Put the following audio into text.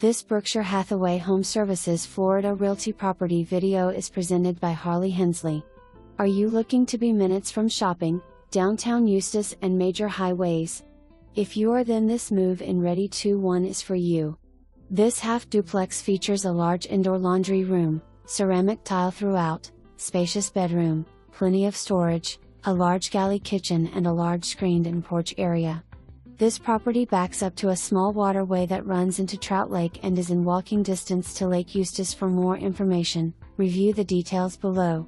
This Berkshire Hathaway HomeServices Florida Realty property video is presented by Harley Hensley. Are you looking to be minutes from shopping, downtown Eustis and major highways? If you are, then this move-in ready-to-one is for you. This half-duplex features a large indoor laundry room, ceramic tile throughout, spacious bedroom, plenty of storage, a large galley kitchen and a large screened-in porch area. This property backs up to a small waterway that runs into Trout Lake and is in walking distance to Lake Eustis. For more information, review the details below.